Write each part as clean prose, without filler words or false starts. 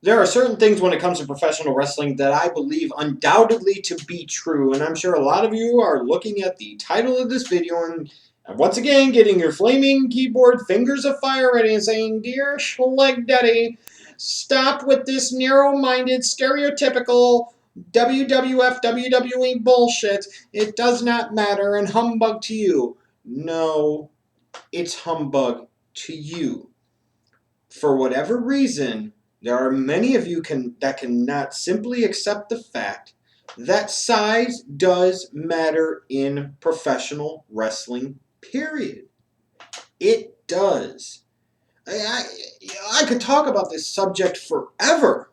There are certain things when it comes to professional wrestling that I believe undoubtedly to be true, and I'm sure a lot of you are looking at the title of this video and once again getting your flaming keyboard fingers of fire ready and saying, "Dear Schleg Daddy, stop with this narrow-minded, stereotypical WWF WWE bullshit. It does not matter and humbug to you." No, it's humbug to you. For whatever reason, there are many of you that cannot simply accept the fact that size does matter in professional wrestling, period. It does. I could talk about this subject forever.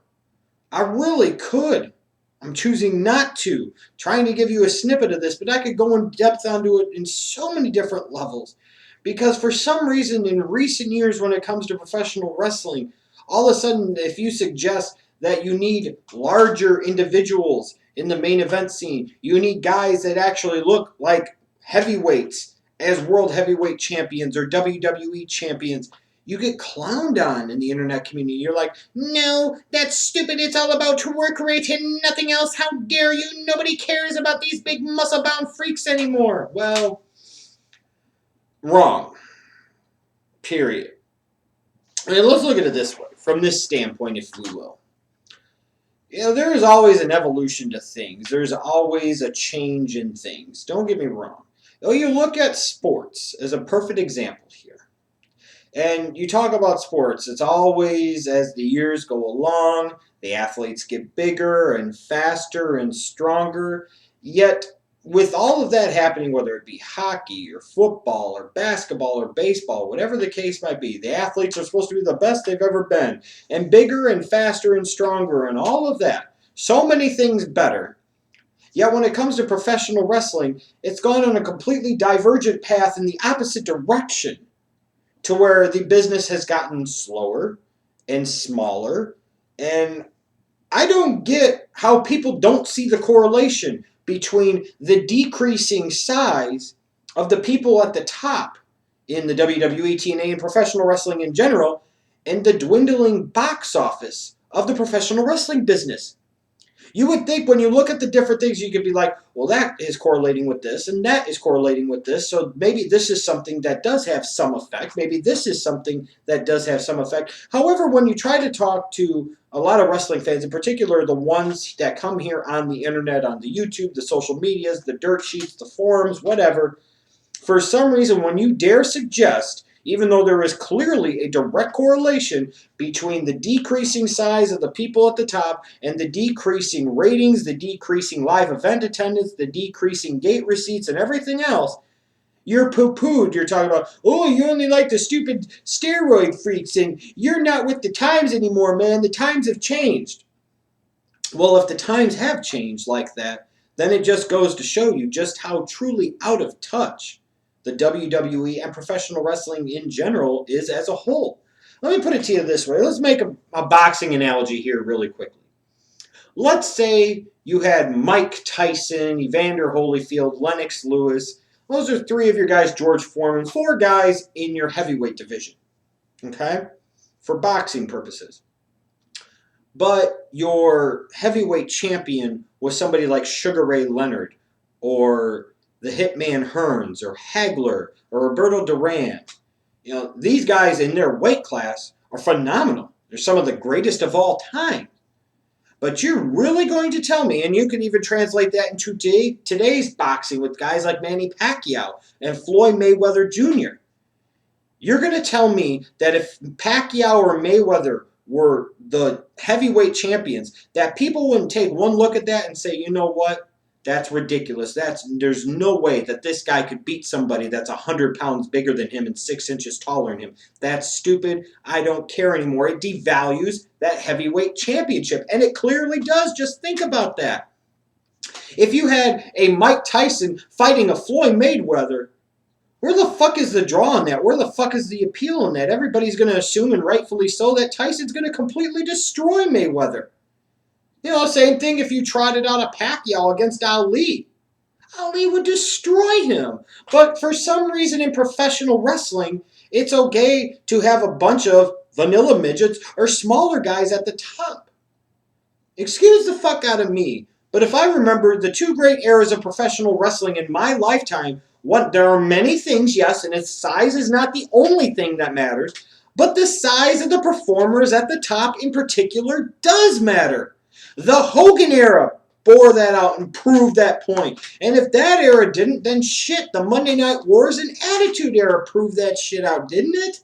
I really could. I'm choosing not to, trying to give you a snippet of this, but I could go in depth onto it in so many different levels. Because for some reason in recent years when it comes to professional wrestling, all of a sudden if you suggest that you need larger individuals in the main event scene, you need guys that actually look like heavyweights as world heavyweight champions or WWE champions, you get clowned on in the internet community. You're like, "No, that's stupid. It's all about work rate and nothing else. How dare you? Nobody cares about these big muscle-bound freaks anymore." Well, wrong. Period. And let's look at it this way, from this standpoint, if we will. There is always an evolution to things. There's always a change in things. Don't get me wrong. You look at sports as a perfect example here. And you talk about sports, it's always as the years go along, the athletes get bigger and faster and stronger. Yet, with all of that happening, whether it be hockey or football or basketball or baseball, whatever the case might be, the athletes are supposed to be the best they've ever been, and bigger and faster and stronger and all of that. So many things better. Yet when it comes to professional wrestling, it's gone on a completely divergent path in the opposite direction, to where the business has gotten slower and smaller. And I don't get how people don't see the correlation between the decreasing size of the people at the top in the WWE, TNA, and professional wrestling in general, and the dwindling box office of the professional wrestling business. You would think when you look at the different things, you could be like, well, that is correlating with this, and that is correlating with this, so maybe this is something that does have some effect. Maybe this is something that does have some effect. However, when you try to talk to a lot of wrestling fans, in particular the ones that come here on the internet, on the YouTube, the social medias, the dirt sheets, the forums, whatever, for some reason, when you dare suggest, even though there is clearly a direct correlation between the decreasing size of the people at the top and the decreasing ratings, the decreasing live event attendance, the decreasing gate receipts, and everything else, you're poo-pooed. You're talking about, "Oh, you only like the stupid steroid freaks, and you're not with the times anymore, man. The times have changed." Well, if the times have changed like that, then it just goes to show you just how truly out of touch the WWE and professional wrestling in general is as a whole. Let me put it to you this way. Let's make a boxing analogy here really quickly. Let's say you had Mike Tyson, Evander Holyfield, Lennox Lewis. Those are three of your guys, George Foreman, four guys in your heavyweight division, okay, for boxing purposes. But your heavyweight champion was somebody like Sugar Ray Leonard or the Hitman Hearns or Hagler or Roberto Duran. These guys in their weight class are phenomenal. They're some of the greatest of all time. But you're really going to tell me, and you can even translate that into today's boxing with guys like Manny Pacquiao and Floyd Mayweather Jr. You're going to tell me that if Pacquiao or Mayweather were the heavyweight champions, that people wouldn't take one look at that and say, "You know what? That's ridiculous. There's no way that this guy could beat somebody that's 100 pounds bigger than him and 6 inches taller than him. That's stupid. I don't care anymore." It devalues that heavyweight championship, and it clearly does. Just think about that. If you had a Mike Tyson fighting a Floyd Mayweather, where the fuck is the draw in that? Where the fuck is the appeal in that? Everybody's going to assume, and rightfully so, that Tyson's going to completely destroy Mayweather. Same thing if you trotted out a Pacquiao against Ali. Ali would destroy him. But for some reason in professional wrestling, it's okay to have a bunch of vanilla midgets or smaller guys at the top. Excuse the fuck out of me, but if I remember the two great eras of professional wrestling in my lifetime, there are many things, yes, and its size is not the only thing that matters, but the size of the performers at the top in particular does matter. The Hogan era bore that out and proved that point. And if that era didn't, then shit, the Monday Night Wars and Attitude era proved that shit out, didn't it?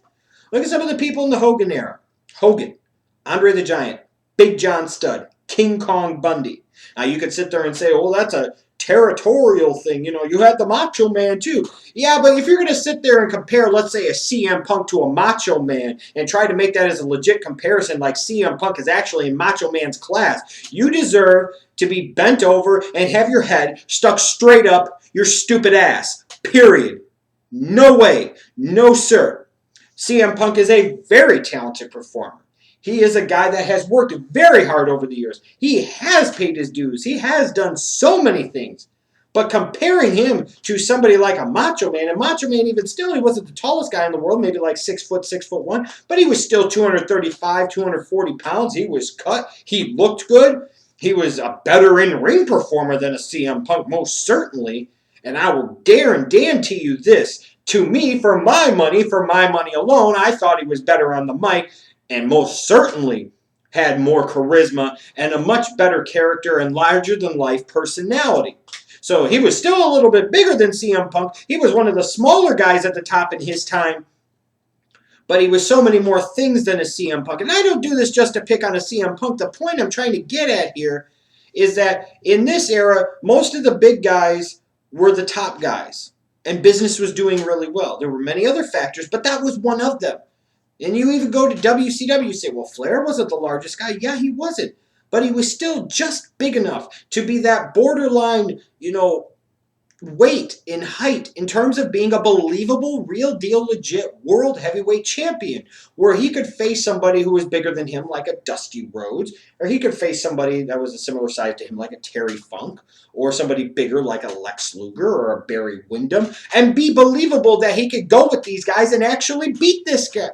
Look at some of the people in the Hogan era. Hogan, Andre the Giant, Big John Studd, King Kong Bundy. Now you could sit there and say, oh, that's a territorial thing. You know, you had the Macho Man too. Yeah, but if you're going to sit there and compare, let's say, a CM Punk to a Macho Man and try to make that as a legit comparison, like CM Punk is actually in Macho Man's class, you deserve to be bent over and have your head stuck straight up your stupid ass. Period. No way. No, sir. CM Punk is a very talented performer. He is a guy that has worked very hard over the years. He has paid his dues. He has done so many things. But comparing him to somebody like a Macho Man, and Macho Man even still, he wasn't the tallest guy in the world, maybe like 6 foot, 6'1", but he was still 235, 240 pounds. He was cut. He looked good. He was a better in-ring performer than a CM Punk, most certainly. And I will guarantee you this. To me, for my money alone, I thought he was better on the mic and most certainly had more charisma and a much better character and larger-than-life personality. So he was still a little bit bigger than CM Punk. He was one of the smaller guys at the top in his time, but he was so many more things than a CM Punk. And I don't do this just to pick on a CM Punk. The point I'm trying to get at here is that in this era, most of the big guys were the top guys, and business was doing really well. There were many other factors, but that was one of them. And you even go to WCW, you say, well, Flair wasn't the largest guy. Yeah, he wasn't. But he was still just big enough to be that borderline, weight in height in terms of being a believable, real deal, legit world heavyweight champion, where he could face somebody who was bigger than him like a Dusty Rhodes, or he could face somebody that was a similar size to him like a Terry Funk, or somebody bigger like a Lex Luger or a Barry Windham, and be believable that he could go with these guys and actually beat this guy.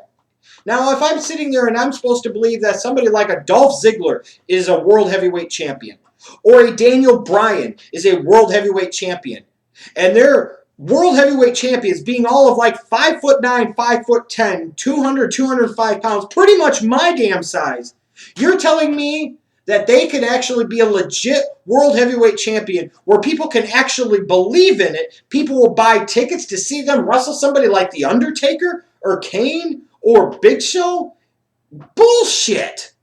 Now, if I'm sitting there and I'm supposed to believe that somebody like a Dolph Ziggler is a world heavyweight champion, or a Daniel Bryan is a world heavyweight champion, and they're world heavyweight champions being all of like 5'9", 5'10", 200, 205 pounds, pretty much my damn size, you're telling me that they could actually be a legit world heavyweight champion where people can actually believe in it, people will buy tickets to see them wrestle somebody like The Undertaker or Kane or Big Show? Bullshit!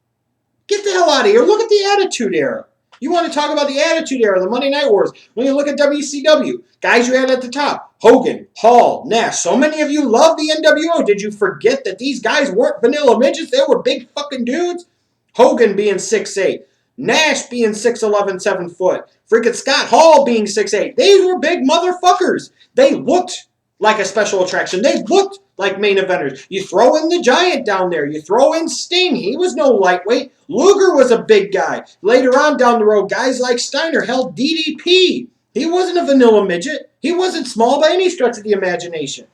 Get the hell out of here. Look at the Attitude Era. You want to talk about the Attitude Era, the Monday Night Wars. When you look at WCW, guys you had at the top, Hogan, Hall, Nash. So many of you love the NWO. Did you forget that these guys weren't vanilla midgets? They were big fucking dudes. Hogan being 6'8", Nash being 6'11", 7 foot, freaking Scott Hall being 6'8". These were big motherfuckers. They looked like a special attraction. They looked like main eventers. You throw in the Giant down there. You throw in Sting. He was no lightweight. Luger was a big guy. Later on down the road, guys like Steiner held DDP. He wasn't a vanilla midget. He wasn't small by any stretch of the imagination.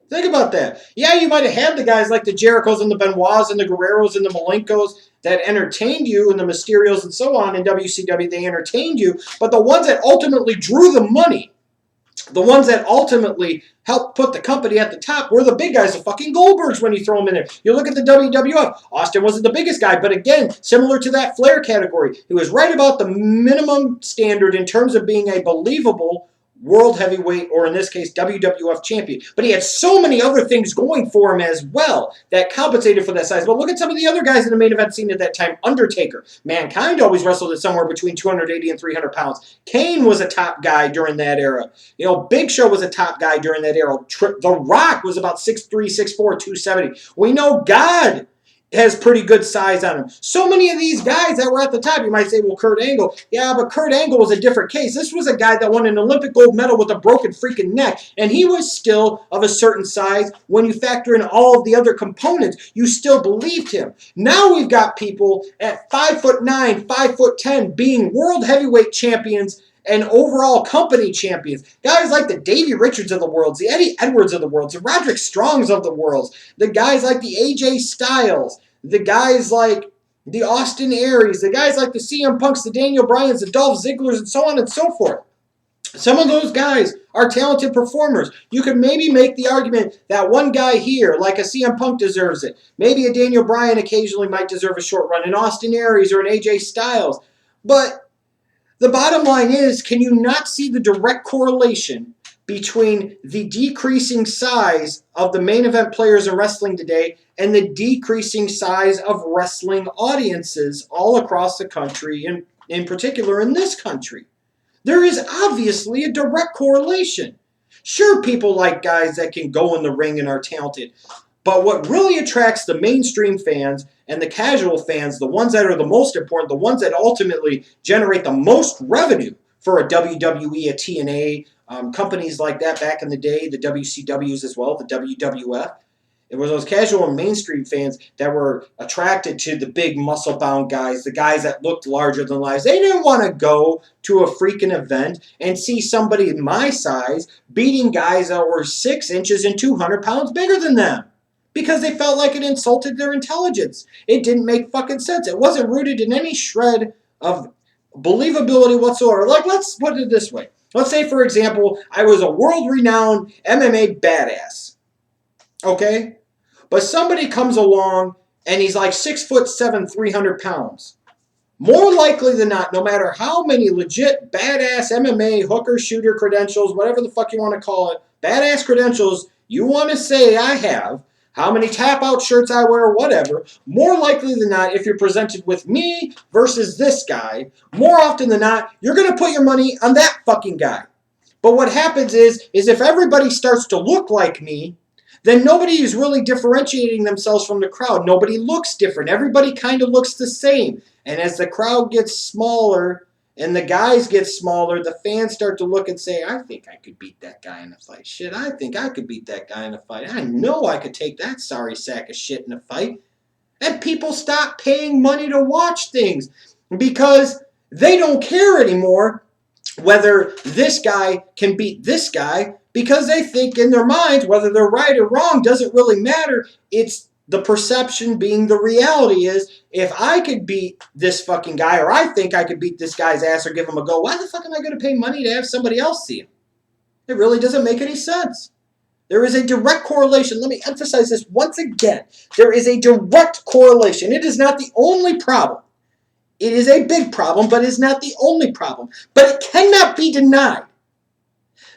Think about that. Yeah, you might have had the guys like the Jerichos and the Benoits and the Guerreros and the Malenkos that entertained you, and the Mysterios and so on in WCW. They entertained you. But the ones that ultimately drew the money, the ones that ultimately helped put the company at the top were the big guys, the fucking Goldbergs when you throw them in there. You look at the WWF. Austin wasn't the biggest guy, but again, similar to that Flair category, he was right about the minimum standard in terms of being a believable world heavyweight, or in this case, WWF champion. But he had so many other things going for him as well that compensated for that size. But look at some of the other guys in the main event scene at that time. Undertaker. Mankind always wrestled at somewhere between 280 and 300 pounds. Kane was a top guy during that era. Big Show was a top guy during that era. The Rock was about 6'3", 6'4", 270. We know God has pretty good size on him. So many of these guys that were at the top, you might say, well, Kurt Angle. Yeah, but Kurt Angle was a different case. This was a guy that won an Olympic gold medal with a broken freaking neck, and he was still of a certain size. When you factor in all of the other components, you still believed him. Now we've got people at 5'9", 5'10", being world heavyweight champions, and overall company champions. Guys like the Davey Richards of the world, the Eddie Edwards of the world, the Roderick Strongs of the world, the guys like the AJ Styles, the guys like the Austin Aries, the guys like the CM Punks, the Daniel Bryans, the Dolph Zigglers, and so on and so forth. Some of those guys are talented performers. You could maybe make the argument that one guy here, like a CM Punk, deserves it. Maybe a Daniel Bryan occasionally might deserve a short run, an Austin Aries or an AJ Styles. But the bottom line is, can you not see the direct correlation between the decreasing size of the main event players in wrestling today and the decreasing size of wrestling audiences all across the country, and in particular in this country? There is obviously a direct correlation. Sure, people like guys that can go in the ring and are talented, but what really attracts the mainstream fans and the casual fans, the ones that are the most important, the ones that ultimately generate the most revenue for a WWE, a TNA, companies like that back in the day, the WCWs as well, the WWF, it was those casual and mainstream fans that were attracted to the big muscle-bound guys, the guys that looked larger than life. They didn't want to go to a freaking event and see somebody my size beating guys that were 6 inches and 200 pounds bigger than them, because they felt like it insulted their intelligence. It didn't make fucking sense. It wasn't rooted in any shred of believability whatsoever. Like, let's put it this way. Let's say, for example, I was a world-renowned MMA badass. Okay? But somebody comes along and he's like 6'7", 300 pounds. More likely than not, no matter how many legit badass MMA hooker shooter credentials, whatever the fuck you want to call it, badass credentials you want to say I have, how many tap out shirts I wear, whatever, more likely than not, if you're presented with me versus this guy, more often than not, you're going to put your money on that fucking guy. But what happens is if everybody starts to look like me, then nobody is really differentiating themselves from the crowd. Nobody looks different. Everybody kind of looks the same. And as the crowd gets smaller and the guys get smaller, the fans start to look and say, I think I could beat that guy in a fight. Shit, I think I could beat that guy in a fight. I know I could take that sorry sack of shit in a fight. And people stop paying money to watch things because they don't care anymore whether this guy can beat this guy, because they think in their minds, whether they're right or wrong doesn't really matter. It's the perception being the reality is, if I could beat this fucking guy, or I think I could beat this guy's ass or give him a go, why the fuck am I going to pay money to have somebody else see him? It really doesn't make any sense. There is a direct correlation. Let me emphasize this once again. There is a direct correlation. It is not the only problem. It is a big problem, but it is not the only problem. But it cannot be denied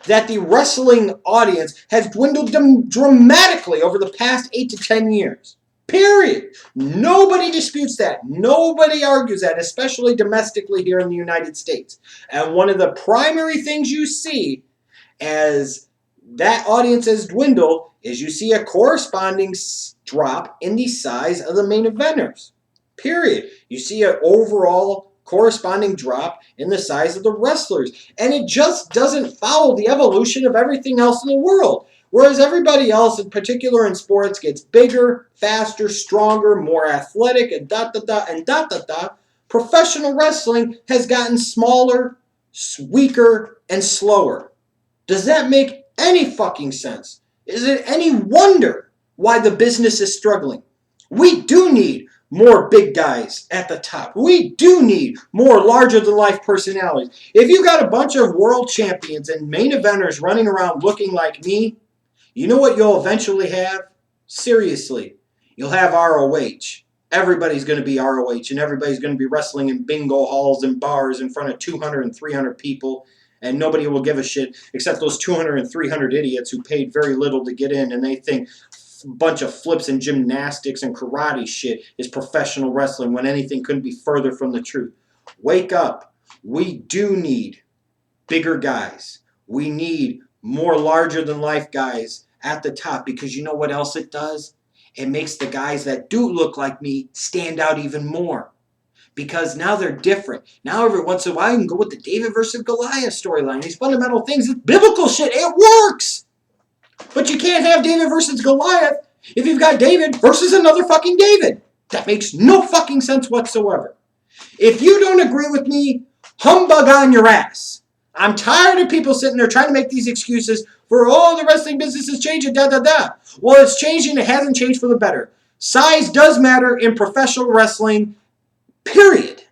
that the wrestling audience has dwindled dramatically over the past 8 to 10 years. Period. Nobody disputes that. Nobody argues that, especially domestically here in the United States. And one of the primary things you see as that audience has dwindled is you see a corresponding drop in the size of the main eventers. Period. You see an overall corresponding drop in the size of the wrestlers. And it just doesn't follow the evolution of everything else in the world. Whereas everybody else, in particular in sports, gets bigger, faster, stronger, more athletic, and professional wrestling has gotten smaller, weaker, and slower. Does that make any fucking sense? Is it any wonder why the business is struggling? We do need more big guys at the top. We do need more larger-than-life personalities. If you got a bunch of world champions and main eventers running around looking like me, you know what you'll eventually have? Seriously, you'll have ROH. Everybody's going to be ROH, and everybody's going to be wrestling in bingo halls and bars in front of 200 and 300 people, and nobody will give a shit except those 200 and 300 idiots who paid very little to get in, and they think bunch of flips and gymnastics and karate shit is professional wrestling, when anything couldn't be further from the truth. Wake up. We do need bigger guys. We need more larger-than-life guys at the top, because you know what else it does? It makes the guys that do look like me stand out even more, because now they're different. Now every once in a while you can go with the David versus Goliath storyline. These fundamental things, it's biblical shit. It works. But you can't have David versus Goliath if you've got David versus another fucking David. That makes no fucking sense whatsoever. If you don't agree with me, humbug on your ass. I'm tired of people sitting there trying to make these excuses for, oh, the wrestling business is changing, da-da-da. Well, it's changing. It hasn't changed for the better. Size does matter in professional wrestling, period.